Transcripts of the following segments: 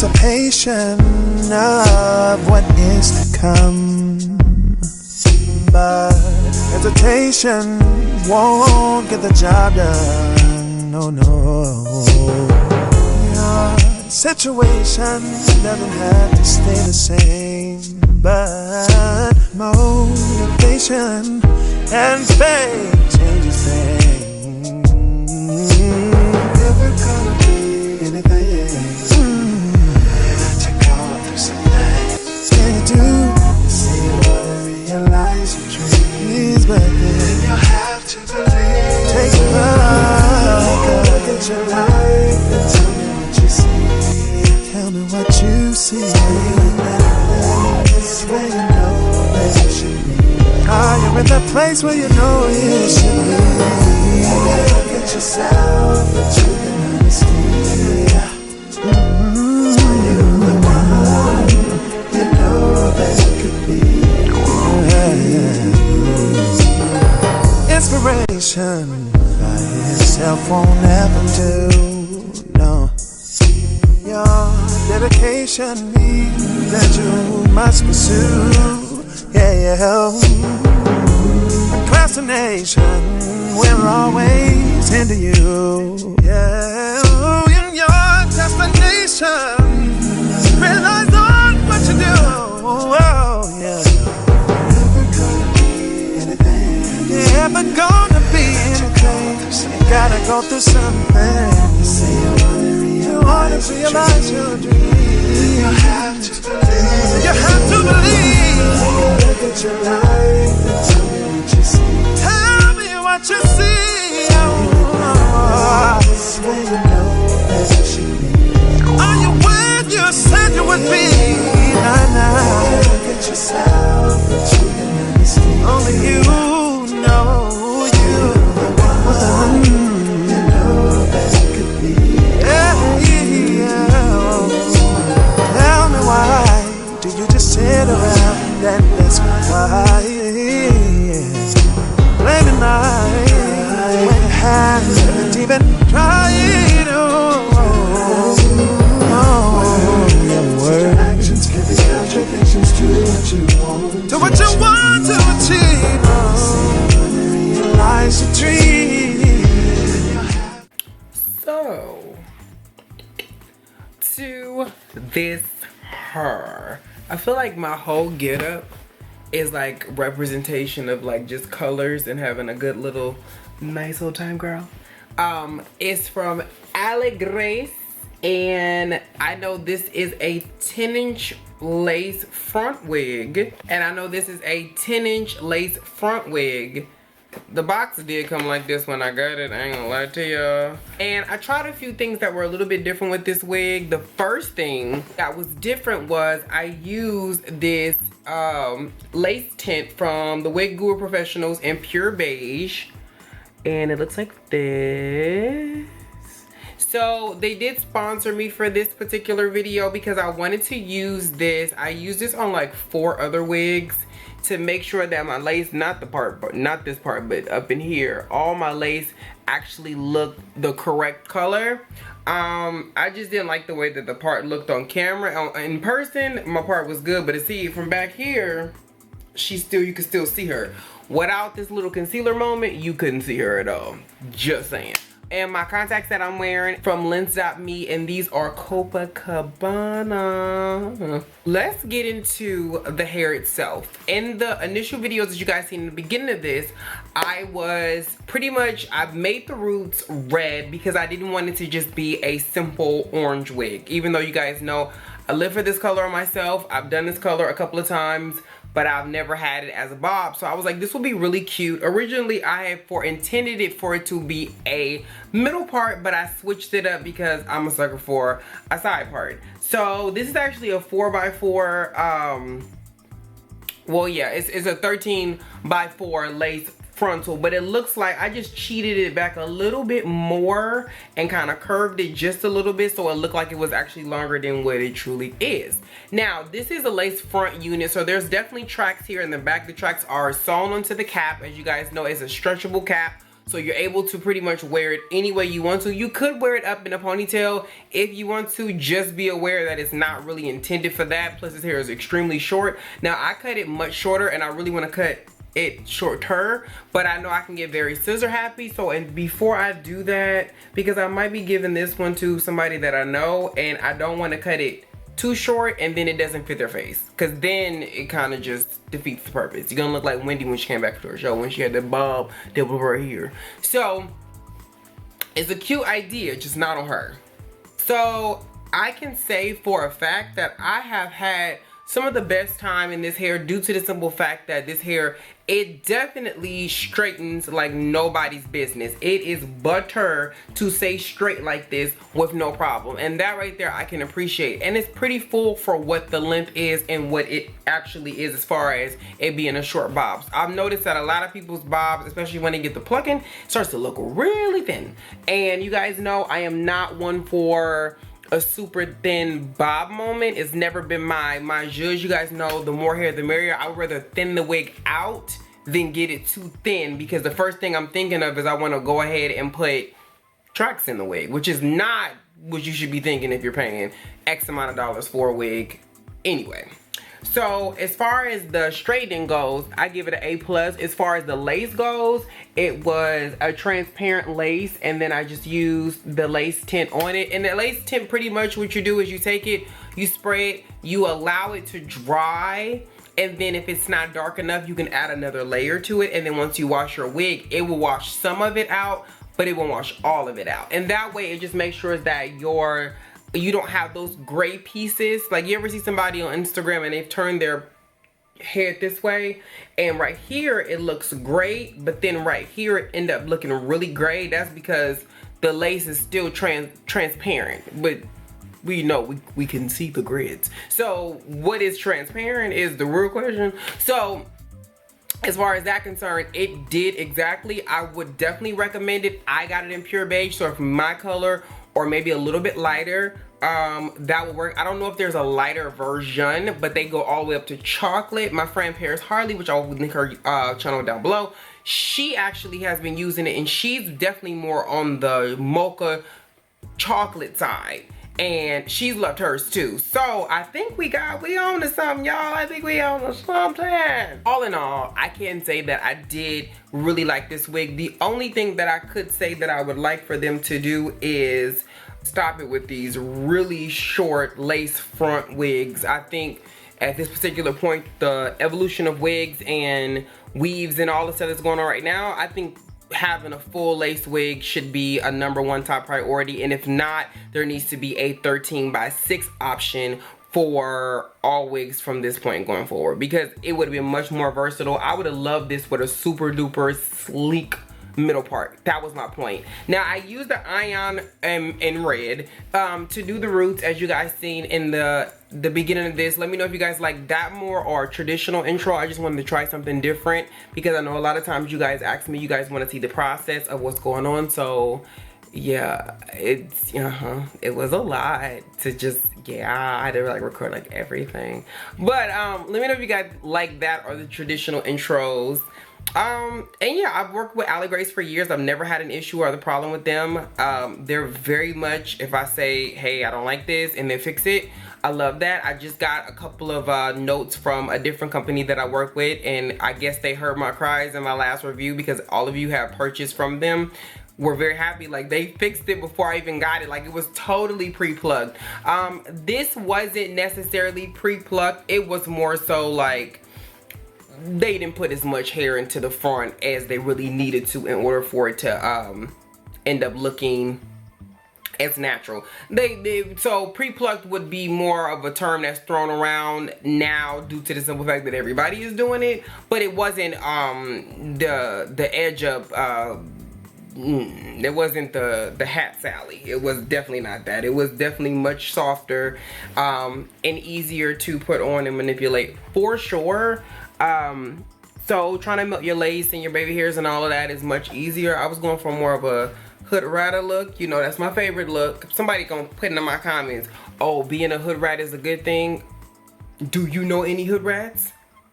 Anticipation of what is to come, but hesitation won't get the job done. No, no. Your situation doesn't have to stay the same, but motivation and faith changes things. Never gonna be anything. Realize your dreams, but then you'll have to believe. Take a look at your life and tell me what you see. Tell me what you see. This is where you know that you should be. Ah, you're in that place where you know you should be. Look at yourself and you can understand. You're the one you know that you could be. Inspiration by itself won't ever do, no. Your dedication means that you must pursue, yeah. Procrastination will always hinder you, yeah. In your destination, realize on what you do, oh, yeah. Never gonna be anything. You gotta go through something. You wanna realize your dream. You have to believe. You have to believe. Look at your life and tell me what you see. Tell me what you see. Oh, this is where you know that you should be. Are you where you said you would be? Nah. Look at yourself and you can understand. Only you. No, you the one you know that it could be. Yeah. Tell me why do you just sit around and ask why? Blaming life when you haven't even tried. Your actions can be contradictions to what you want. To what you want to achieve. So, to this her, I feel like my whole getup is like representation of like just colors and having a good little nice little time, girl. It's from Aliexpress, and I know this is a 10-inch lace front wig, and I know this is a 10-inch lace front wig. The box did come like this when I got it, I ain't gonna lie to y'all. And I tried a few things that were a little bit different with this wig. The first thing that was different was I used this lace tint from the Wig Guru Professionals in pure beige, and it looks like this. So they did sponsor me for this particular video because I wanted to use this. I used this on like 4 other wigs to make sure that my lace, not this part, but up in here, all my lace actually looked the correct color. I just didn't like the way that the part looked on camera. In person, my part was good, but to see it from back here, you could still see her. Without this little concealer moment, you couldn't see her at all. Just saying. And my contacts that I'm wearing from Lens.me, and these are Copacabana. Let's get into the hair itself. In the initial videos that you guys seen in the beginning of this, I've made the roots red because I didn't want it to just be a simple orange wig. Even though you guys know I live for this color on myself. I've done this color a couple of times but I've never had it as a bob. So I was like, this will be really cute. Originally, I had intended it for it to be a middle part, but I switched it up because I'm a sucker for a side part. So this is actually a 4x4, well, yeah, it's a 13x4 lace frontal, but it looks like I just cheated it back a little bit more and kind of curved it just a little bit so it looked like it was actually longer than what it truly is. Now, this is a lace front unit, so there's definitely tracks here in the back. The tracks are sewn onto the cap. As you guys know, it's a stretchable cap, so you're able to pretty much wear it any way you want to. You could wear it up in a ponytail if you want to. Just be aware that it's not really intended for that. Plus, this hair is extremely short. Now, I cut it much shorter, and I really want to cut it shorter, but I know I can get very scissor happy. So, and before I do that, because I might be giving this one to somebody that I know, and I don't want to cut it too short and then it doesn't fit their face, because then it kind of just defeats the purpose. You're gonna look like Wendy when she came back to her show when she had the bob that was right here. So it's a cute idea, just not on her. So I can say for a fact that I have had some of the best time in this hair due to the simple fact that this hair, it definitely straightens like nobody's business. It is butter to stay straight like this with no problem. And that right there I can appreciate. And it's pretty full for what the length is and what it actually is as far as it being a short bob. I've noticed that a lot of people's bobs, especially when they get the plucking, starts to look really thin. And you guys know I am not one for a super thin bob moment. It's never been my zhuzh. You guys know the more hair the merrier. I would rather thin the wig out than get it too thin, because the first thing I'm thinking of is I want to go ahead and put tracks in the wig, which is not what you should be thinking if you're paying X amount of dollars for a wig anyway. So as far as the straightening goes, I give it an A+. As far as the lace goes, it was a transparent lace, and then I just used the lace tint on it. And the lace tint, pretty much what you do is you take it, you spray it, you allow it to dry, and then if it's not dark enough, you can add another layer to it. And then once you wash your wig, it will wash some of it out, but it won't wash all of it out. And that way it just makes sure that you don't have those gray pieces. Like, you ever see somebody on Instagram and they've turned their hair this way, and right here it looks great, but then right here it end up looking really gray? That's because the lace is still transparent, but we know we can see the grids. So what is transparent is the real question. So as far as that concerned, it did exactly. I would definitely recommend it. I got it in pure beige, so if my color or maybe a little bit lighter, that would work. I don't know if there's a lighter version, but they go all the way up to chocolate. My friend Paris Harley, which I will link her channel down below, she actually has been using it, and she's definitely more on the mocha chocolate side, and she's loved hers too. So I think we on to something, y'all. I think we on to something. All in all, I can say that I did really like this wig. The only thing that I could say that I would like for them to do is stop it with these really short lace front wigs. I think at this particular point, the evolution of wigs and weaves and all the stuff that's going on right now, I think having a full lace wig should be a #1 top priority. And if not, there needs to be a 13x6 option for all wigs from this point going forward, because it would have been much more versatile. I would have loved this with a super duper sleek middle part. That was my point. Now I used the ion in red to do the roots, as you guys seen in the beginning of this. Let me know if you guys like that more or traditional intro. I just wanted to try something different, because I know a lot of times you guys ask me, you guys want to see the process of what's going on. So yeah, it's it was a lot to just, I had to like record like everything. But let me know if you guys like that or the traditional intros. And yeah, I've worked with Aliexpress for years. I've never had an issue or the problem with them. They're very much, if I say, hey, I don't like this, and they fix it, I love that. I just got a couple of notes from a different company that I work with, and I guess they heard my cries in my last review, because all of you have purchased from them. We're very happy. Like, they fixed it before I even got it. Like, it was totally pre-plugged. This wasn't necessarily pre-plugged. It was more so like they didn't put as much hair into the front as they really needed to in order for it to end up looking It's natural. So pre-plucked would be more of a term that's thrown around now due to the simple fact that everybody is doing it, but it wasn't the edge up. It wasn't the hat Sally. It was definitely not that. It was definitely much softer and easier to put on and manipulate for sure. So trying to melt your lace and your baby hairs and all of that is much easier. I was going for more of a hood rata look. You know, that's my favorite look. Somebody gonna put in my comments, oh, being a hood rat is a good thing. Do you know any hood rats?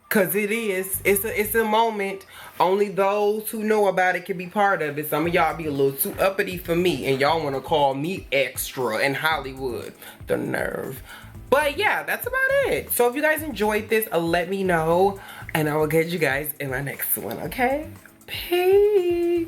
Cause it is. It's a moment. Only those who know about it can be part of it. Some of y'all be a little too uppity for me, and y'all wanna call me extra in Hollywood. The nerve. But yeah, that's about it. So if you guys enjoyed this, let me know, and I will catch you guys in my next one, okay? Peace.